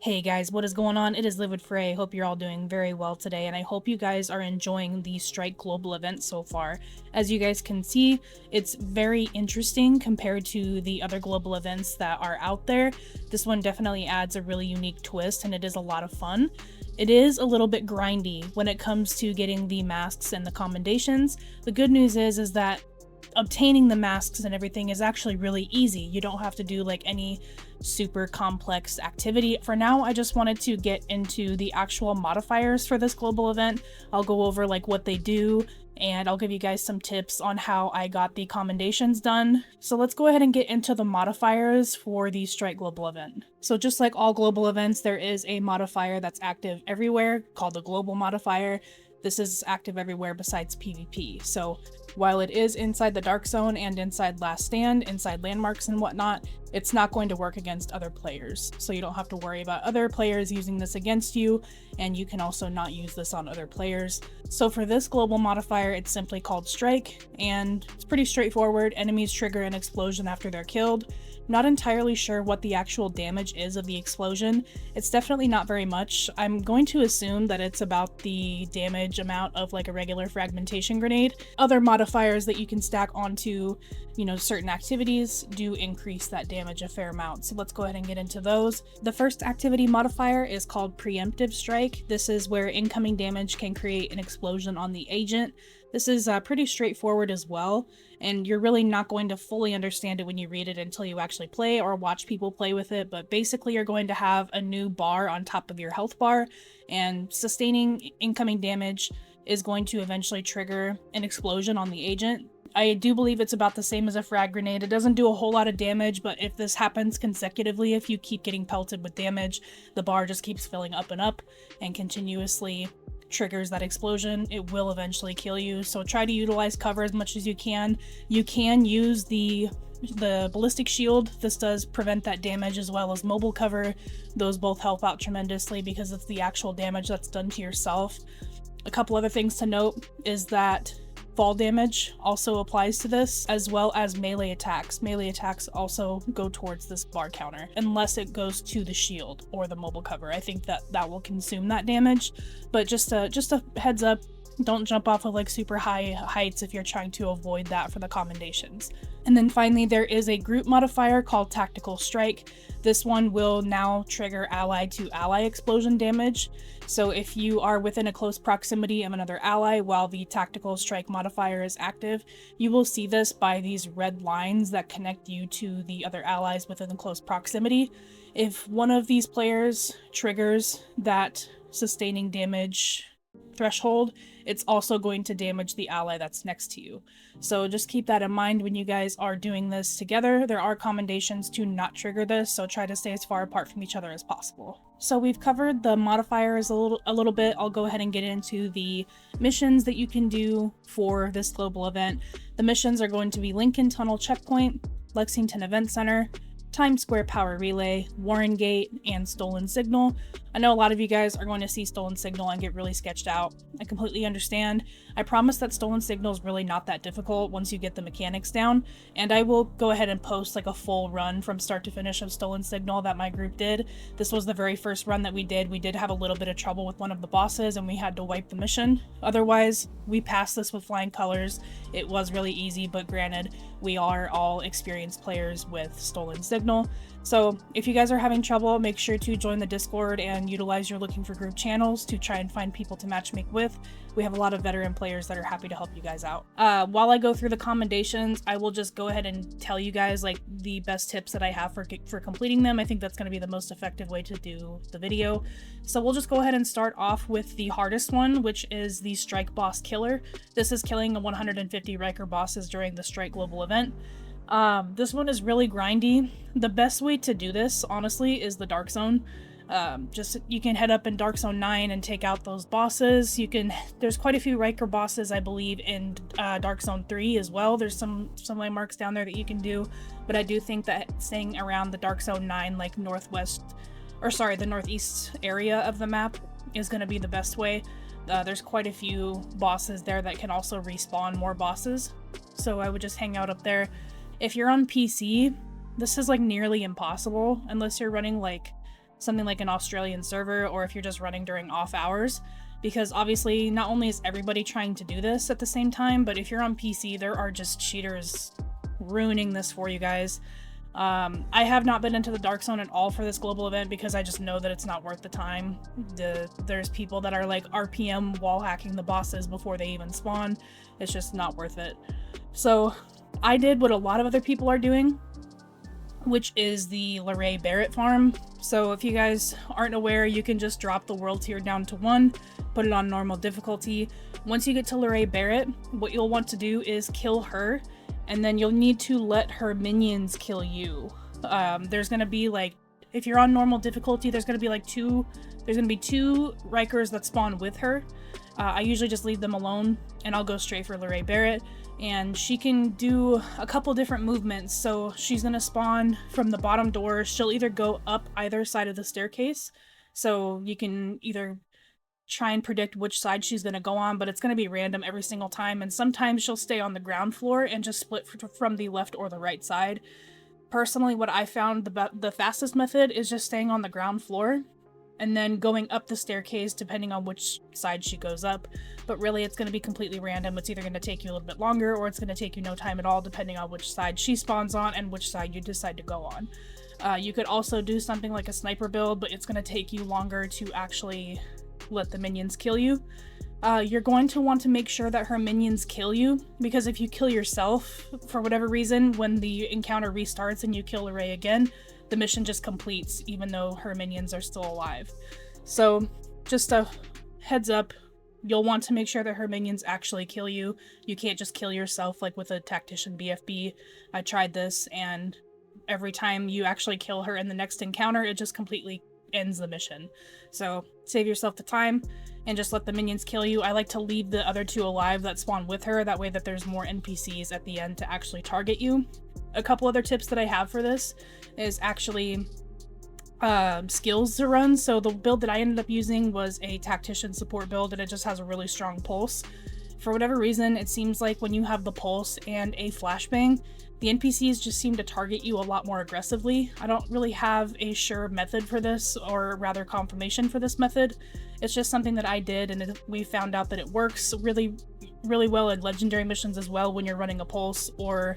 Hey guys, what is going on? It is lividfray. Hope you're all doing very well today, and I hope you guys are enjoying the Strike Global event so far. As you guys can see, it's very interesting compared to the other global events that are out there. This one definitely adds a really unique twist, and it is a lot of fun. It is a little bit grindy when it comes to getting the masks and the commendations. The good news is that obtaining the masks and everything is actually really easy. You don't have to do like any super complex activity. For now, I just wanted to get into the actual modifiers for this global event. I'll go over like what they do, and I'll give you guys some tips on how I got the commendations done. So let's go ahead and get into the modifiers for the Strike Global event. So just like all global events, there is a modifier that's active everywhere called the Global Modifier. This is active everywhere besides PvP. So while it is inside the Dark Zone and inside Last Stand, inside landmarks and whatnot, it's not going to work against other players. So you don't have to worry about other players using this against you, and you can also not use this on other players. So for this global modifier, it's simply called Strike, and it's pretty straightforward. Enemies trigger an explosion after they're killed. Not entirely sure what the actual damage is of the explosion. It's definitely not very much. I'm going to assume that it's about the damage amount of like a regular fragmentation grenade. Other modifiers that you can stack onto, certain activities do increase that damage a fair amount. So let's go ahead and get into those. The first activity modifier is called Preemptive Strike. This is where incoming damage can create an explosion on the agent. This is pretty straightforward as well, and you're really not going to fully understand it when you read it until you actually play or watch people play with it, but basically you're going to have a new bar on top of your health bar, and sustaining incoming damage is going to eventually trigger an explosion on the agent. I do believe it's about the same as a frag grenade. It doesn't do a whole lot of damage, but if this happens consecutively, if you keep getting pelted with damage, the bar just keeps filling up and continuously triggers that explosion. It will eventually kill you, so try to utilize cover as much as you can. You can use the ballistic shield. This does prevent that damage, as well as mobile cover. Those both help out tremendously because it's the actual damage that's done to yourself. A couple other things to note is that fall damage also applies to this, as well as melee attacks. Melee attacks also go towards this bar counter, unless it goes to the shield or the mobile cover. I think that will consume that damage, but just a heads up, don't jump off of like super high heights if you're trying to avoid that for the commendations. And then finally, there is a group modifier called Tactical Strike. This one will now trigger ally to ally explosion damage. So if you are within a close proximity of another ally while the Tactical Strike modifier is active, you will see this by these red lines that connect you to the other allies within the close proximity. If one of these players triggers that sustaining damage threshold, it's also going to damage the ally that's next to you. So just keep that in mind when you guys are doing this together. There are commendations to not trigger this, so try to stay as far apart from each other as possible. So we've covered the modifiers a little bit. I'll go ahead and get into the missions that you can do for this global event. The missions are going to be Lincoln Tunnel Checkpoint, Lexington Event Center, Times Square Power Relay, Warren Gate, and Stolen Signal. I know a lot of you guys are going to see Stolen Signal and get really sketched out. I completely understand. I promise that Stolen Signal is really not that difficult once you get the mechanics down, and I will go ahead and post like a full run from start to finish of Stolen Signal that my group did. This was the very first run that we did. We did have a little bit of trouble with one of the bosses and we had to wipe the mission. Otherwise, we passed this with flying colors. It was really easy, but granted, we are all experienced players with Stolen Signal. So if you guys are having trouble, make sure to join the Discord and utilize your looking for group channels to try and find people to matchmake with. We have a lot of veteran players that are happy to help you guys out. While I go through the commendations, I will just go ahead and tell you guys like the best tips that I have for completing them. I think that's going to be the most effective way to do the video. So we'll just go ahead and start off with the hardest one, which is the Strike Boss Killer. This is killing 150 Riker bosses during the Strike Global event. This one is really grindy. The best way to do this, honestly, is the Dark Zone. You can head up in Dark Zone 9 and take out those bosses. There's quite a few Riker bosses, I believe, in Dark Zone 3 as well. There's some landmarks down there that you can do, but I do think that staying around the Dark Zone 9, like the northeast area of the map is going to be the best way. There's quite a few bosses there that can also respawn more bosses, so I would just hang out up there. If you're on PC, this is like nearly impossible unless you're running like something like an Australian server, or if you're just running during off hours. Because obviously not only is everybody trying to do this at the same time, but if you're on PC, there are just cheaters ruining this for you guys. I have not been into the dark zone at all for this global event because I just know that it's not worth the time. There's people that are like RPM wall hacking the bosses before they even spawn. It's just not worth it. So I did what a lot of other people are doing, which is the Larae Barrett farm. So if you guys aren't aware, you can just drop the world tier down to 1, put it on normal difficulty. Once you get to Larae Barrett, what you'll want to do is kill her, and then you'll need to let her minions kill you. There's gonna be like, if you're on normal difficulty, there's gonna be like two Rikers that spawn with her. I usually just leave them alone, and I'll go straight for Larae Barrett. And she can do a couple different movements. So she's gonna spawn from the bottom door. She'll either go up either side of the staircase, so you can either try and predict which side she's gonna go on, but it's gonna be random every single time. And sometimes she'll stay on the ground floor and just split from the left or the right side. Personally, what I found the fastest method is just staying on the ground floor and then going up the staircase depending on which side she goes up. But really, it's going to be completely random. It's either going to take you a little bit longer, or it's going to take you no time at all, depending on which side she spawns on and which side you decide to go on. You could also do something like a sniper build, but it's going to take you longer to actually let the minions kill you. You're going to want to make sure that her minions kill you, because if you kill yourself, for whatever reason, when the encounter restarts and you kill Larae again, the mission just completes, even though her minions are still alive. So, just a heads up, you'll want to make sure that her minions actually kill you. You can't just kill yourself like with a tactician BFB. I tried this, and every time you actually kill her in the next encounter, it just completely ends the mission. So, save yourself the time and just let the minions kill you. I like to leave the other 2 alive that spawn with her, that way that there's more NPCs at the end to actually target you. A couple other tips that I have for this is actually skills to run. So the build that I ended up using was a tactician support build, and it just has a really strong pulse. For whatever reason, it seems like when you have the pulse and a flashbang, the NPCs just seem to target you a lot more aggressively. I don't really have a sure method for this, or rather confirmation for this method. It's just something that I did, and we found out that it works really, really well in legendary missions as well. When you're running a pulse or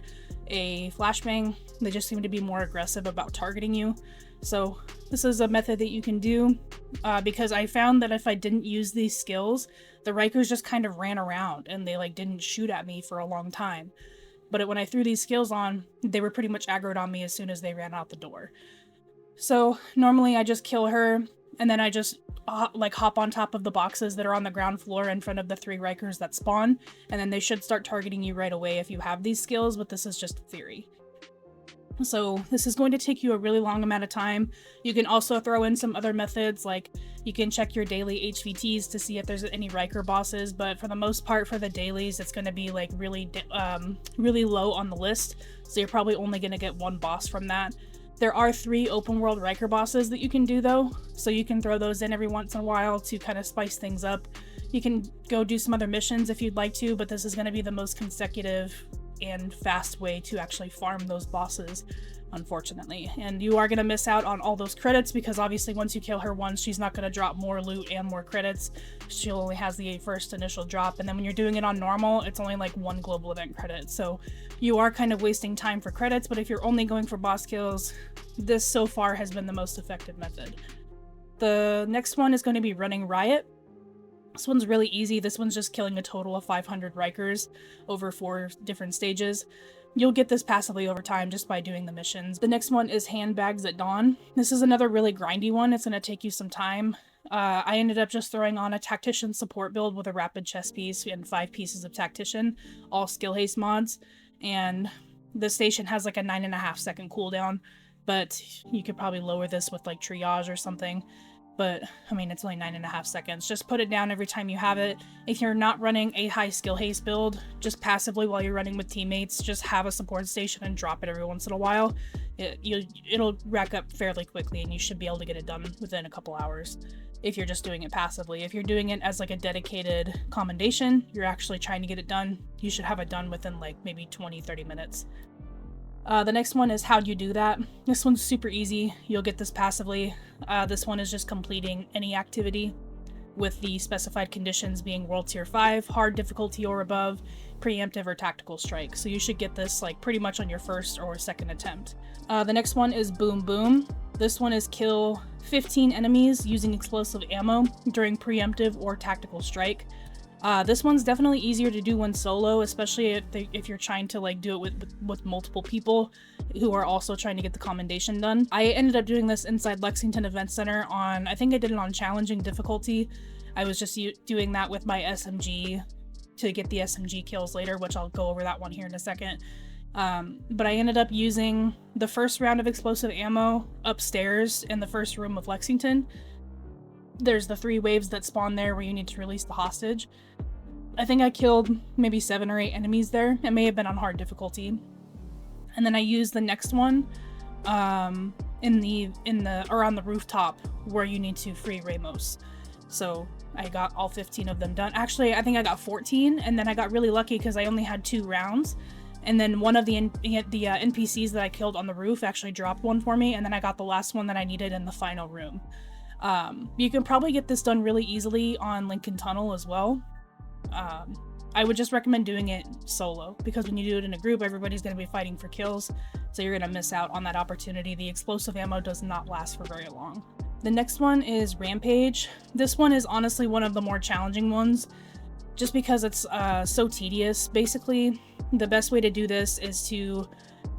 a flashbang, they just seem to be more aggressive about targeting you. So this is a method that you can do, because I found that if I didn't use these skills, the Rikers just kind of ran around and they like didn't shoot at me for a long time. But when I threw these skills on, they were pretty much aggroed on me as soon as they ran out the door. So normally I just kill her, and then I just like hop on top of the boxes that are on the ground floor in front of the 3 Rikers that spawn, and then they should start targeting you right away if you have these skills, but this is just theory. So this is going to take you a really long amount of time. You can also throw in some other methods, like you can check your daily HVTs to see if there's any Riker bosses, but for the most part for the dailies, it's going to be like really low on the list, so you're probably only going to get 1 boss from that. There are 3 open world Riker bosses that you can do though, so you can throw those in every once in a while to kind of spice things up. You can go do some other missions if you'd like to, but this is going to be the most consecutive and fast way to actually farm those bosses, unfortunately. And you are going to miss out on all those credits, because obviously once you kill her once, she's not going to drop more loot and more credits. She only has the first initial drop, and then when you're doing it on normal, it's only like 1 global event credit. So you are kind of wasting time for credits, but if you're only going for boss kills, this so far has been the most effective method. The next one is going to be running Riot. This one's really easy. This one's just killing a total of 500 Rikers over 4 different stages. You'll get this passively over time just by doing the missions. The next one is Handbags at Dawn. This is another really grindy one. It's going to take you some time. I ended up just throwing on a Tactician support build with a Rapid Chess piece and 5 pieces of Tactician, all skill haste mods, and the station has like a 9.5 second cooldown, but you could probably lower this with like triage or something. But I mean, it's only 9.5 seconds. Just put it down every time you have it. If you're not running a high skill haste build, just passively while you're running with teammates, just have a support station and drop it every once in a while. It'll rack up fairly quickly, and you should be able to get it done within a couple hours if you're just doing it passively. If you're doing it as like a dedicated commendation, you're actually trying to get it done, you should have it done within like maybe 20-30 minutes. The next one is how do you do that. This one's super easy. You'll get this passively. This one is just completing any activity with the specified conditions being World Tier 5, hard difficulty or above, preemptive or tactical strike. So you should get this like pretty much on your first or second attempt. The next one is Boom Boom. This one is kill 15 enemies using explosive ammo during preemptive or tactical strike. This one's definitely easier to do when solo, especially if you're trying to like do it with multiple people who are also trying to get the commendation done. I ended up doing this inside Lexington Event Center on, I think I did it on challenging difficulty. I was just doing that with my SMG to get the SMG kills later, which I'll go over that one here in a second. But I ended up using the first round of explosive ammo upstairs in the first room of Lexington. There's the 3 waves that spawn there where you need to release the hostage. I think I killed maybe 7 or 8 enemies there. It may have been on hard difficulty. And then I used the next one on the rooftop where you need to free Ramos. So I got all 15 of them done. Actually, I think I got 14, and then I got really lucky because I only had 2 rounds. And then one of the NPCs that I killed on the roof actually dropped one for me, and then I got the last one that I needed in the final room. You can probably get this done really easily on Lincoln Tunnel as well. I would just recommend doing it solo, because when you do it in a group, everybody's going to be fighting for kills, so you're going to miss out on that opportunity. The explosive ammo does not last for very long. The next one is Rampage. This one is honestly one of the more challenging ones, just because it's so tedious. Basically, the best way to do this is to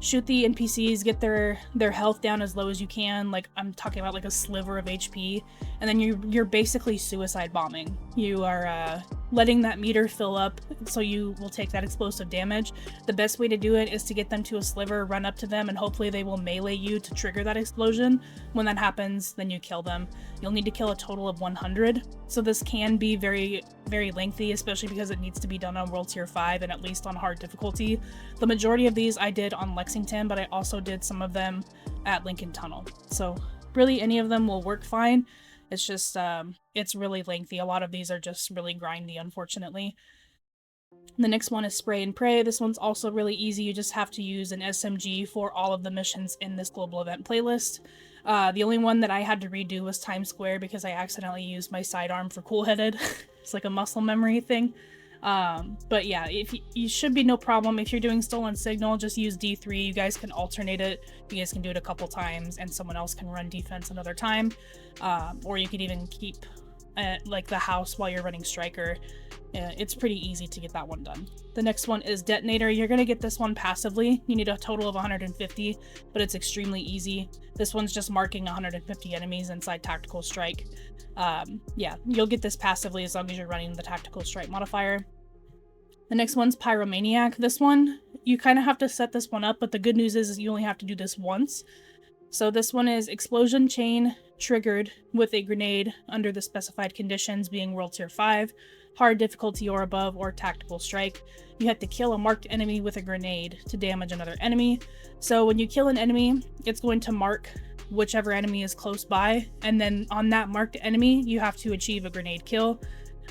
shoot the NPCs, get their health down as low as you can. Like, I'm talking about like a sliver of HP, and then you're basically suicide bombing. You are letting that meter fill up, so you will take that explosive damage. The best way to do it is to get them to a sliver, run up to them, and hopefully they will melee you to trigger that explosion. When that happens, then you kill them. You'll need to kill a total of 100, so this can be very, very lengthy, especially because it needs to be done on World Tier 5 and at least on hard difficulty. The majority of these I did on Lexington, but I also did some of them at Lincoln Tunnel. So really any of them will work fine. It's just, it's really lengthy. A lot of these are just really grindy, unfortunately. The next one is Spray and Pray. This one's also really easy. You just have to use an SMG for all of the missions in this global event playlist. The only one that I had to redo was Times Square because I accidentally used my sidearm for Cool-Headed. It's like a muscle memory thing. But yeah, you should be no problem. If you're doing Stolen Signal, just use D3. You guys can alternate it. You guys can do it a couple times and someone else can run defense another time. Or you could even keep like the house while you're running Striker. It's pretty easy to get that one done. The next one is Detonator. You're going to get this one passively. You need a total of 150, but it's extremely easy. This one's just marking 150 enemies inside Tactical Strike. Yeah, you'll get this passively as long as you're running the Tactical Strike modifier. The next one's Pyromaniac. This one, you kind of have to set this one up, but the good news is you only have to do this once. So this one is Explosion Chain triggered with a grenade under the specified conditions being World Tier 5, hard difficulty or above, or tactical strike. You have to kill a marked enemy with a grenade to damage another enemy. So when you kill an enemy, it's going to mark whichever enemy is close by, and then on that marked enemy, you have to achieve a grenade kill.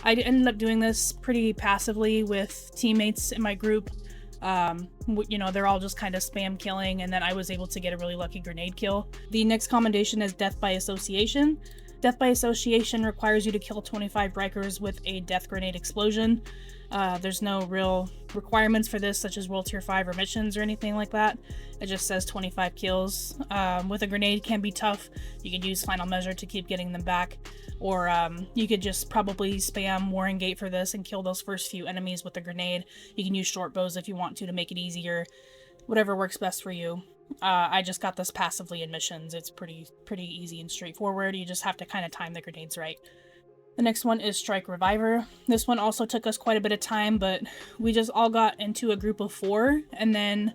I ended up doing this pretty passively with teammates in my group. You know, they're all just kind of spam killing, and then I was able to get a really lucky grenade kill. The next commendation is Death by Association. Death by Association requires you to kill 25 Rikers with a death grenade explosion. There's no real requirements for this, such as World Tier 5 or missions or anything like that. It just says 25 kills. With a grenade can be tough. You could use Final Measure to keep getting them back, or you could just probably spam Warring Gate for this and kill those first few enemies with a grenade. You can use short bows if you want to make it easier. Whatever works best for you. I just got this passively in missions. It's pretty easy and straightforward. You just have to kind of time the grenades right. The next one is Strike Reviver. This one also took us quite a bit of time, but we just all got into a group of 4, and then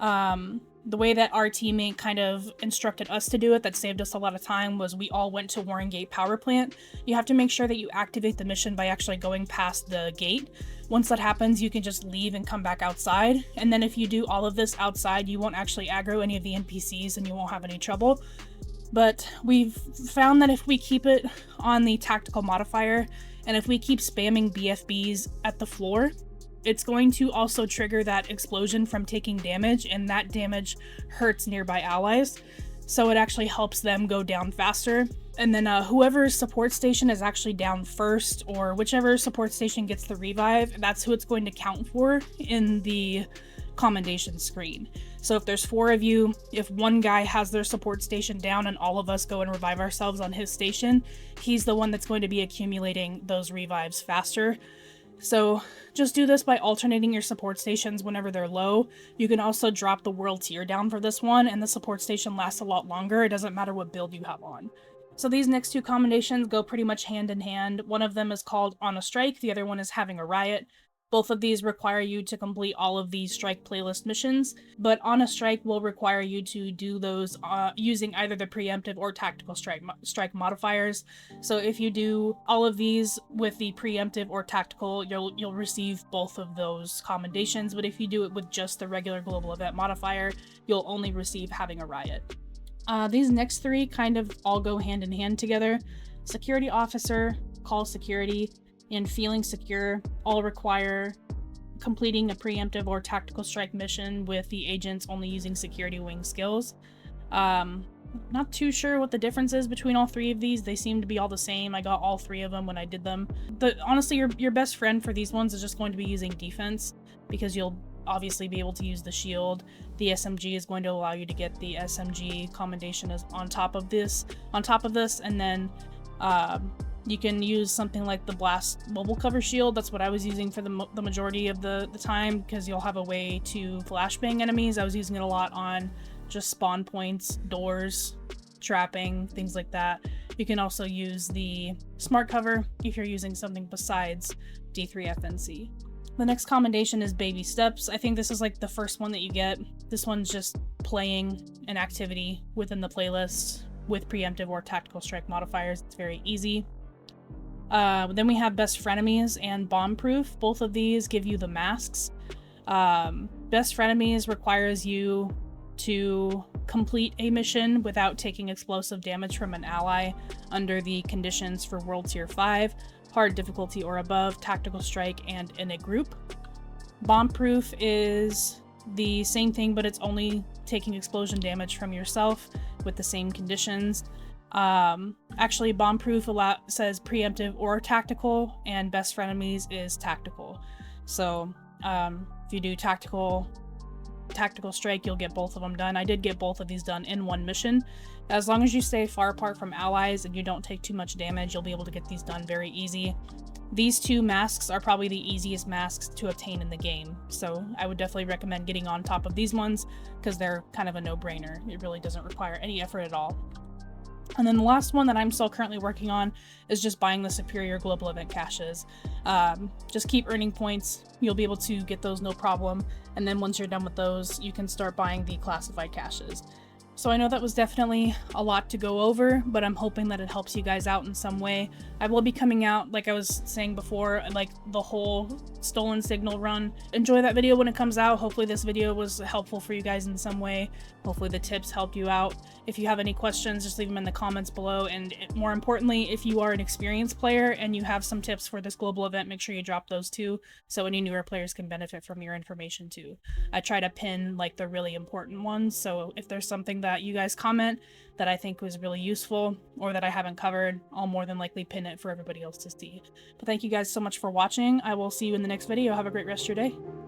the way that our teammate kind of instructed us to do it that saved us a lot of time was we all went to Warring Gate Power Plant. You have to make sure that you activate the mission by actually going past the gate. Once that happens, you can just leave and come back outside, and then if you do all of this outside, you won't actually aggro any of the NPCs and you won't have any trouble. But we've found that if we keep it on the tactical modifier, and if we keep spamming BFBs at the floor, it's going to also trigger that explosion from taking damage, and that damage hurts nearby allies. so it actually helps them go down faster. And then whoever's support station is actually down first, or whichever support station gets the revive, that's who it's going to count for in the commendation screen. So if there's 4 of you, if one guy has their support station down and all of us go and revive ourselves on his station, he's the one that's going to be accumulating those revives faster. So just do this by alternating your support stations whenever they're low. You can also drop the world tier down for this one, and the support station lasts a lot longer. It doesn't matter what build you have on. So these next 2 commendations go pretty much hand in hand. One of them is called On a Strike, the other one is Having a Riot. Both of these require you to complete all of these strike playlist missions, but On a Strike will require you to do those using either the preemptive or tactical strike modifiers. So if you do all of these with the preemptive or tactical, you'll receive both of those commendations, but if you do it with just the regular global event modifier, you'll only receive Having a Riot. These next 3 kind of all go hand in hand together. Security Officer, Call Security, and Feeling Secure all require completing a preemptive or tactical strike mission with the agents only using security wing skills. Not too sure what the difference is between all 3 of these. They seem to be all the same. I got all 3 of them when I did them. Honestly, your best friend for these ones is just going to be using defense, because you'll obviously be able to use the shield. The SMG is going to allow you to get the SMG commendation on top of this, and then you can use something like the Blast mobile cover shield. That's what I was using for the majority of the time, because you'll have a way to flashbang enemies. I was using it a lot on just spawn points, doors, trapping, things like that. You can also use the smart cover if you're using something besides D3FNC. The next commendation is Baby Steps. I think this is like the first one that you get. This one's just playing an activity within the playlist with preemptive or tactical strike modifiers. It's very easy. Then we have Best Frenemies and Bomb Proof. Both of these give you the masks. Best Frenemies requires you to complete a mission without taking explosive damage from an ally under the conditions for World Tier 5, hard difficulty or above, tactical strike, and in a group. Bomb Proof is the same thing, but it's only taking explosion damage from yourself with the same conditions. Actually, Bomb Proof says preemptive or tactical, and Best Frenemies is tactical. So if you do tactical strike, you'll get both of them done. I did get both of these done in one mission. As long as you stay far apart from allies and you don't take too much damage, you'll be able to get these done very easy. These 2 masks are probably the easiest masks to obtain in the game, so I would definitely recommend getting on top of these ones because they're kind of a no-brainer. It really doesn't require any effort at all. And then the last one that I'm still currently working on is just buying the superior global event caches. Just keep earning points. You'll be able to get those no problem. And then once you're done with those, you can start buying the classified caches. So I know that was definitely a lot to go over, but I'm hoping that it helps you guys out in some way. I will be coming out, like I was saying before, like the whole Stolen Signal run. Enjoy that video when it comes out. Hopefully this video was helpful for you guys in some way. Hopefully the tips helped you out. If you have any questions, just leave them in the comments below. And more importantly, if you are an experienced player and you have some tips for this global event, make sure you drop those too, so any newer players can benefit from your information too. I try to pin like the really important ones, so if there's something that you guys comment that I think was really useful or that I haven't covered, I'll more than likely pin it for everybody else to see. But thank you guys so much for watching. I will see you in the next video. Have a great rest of your day.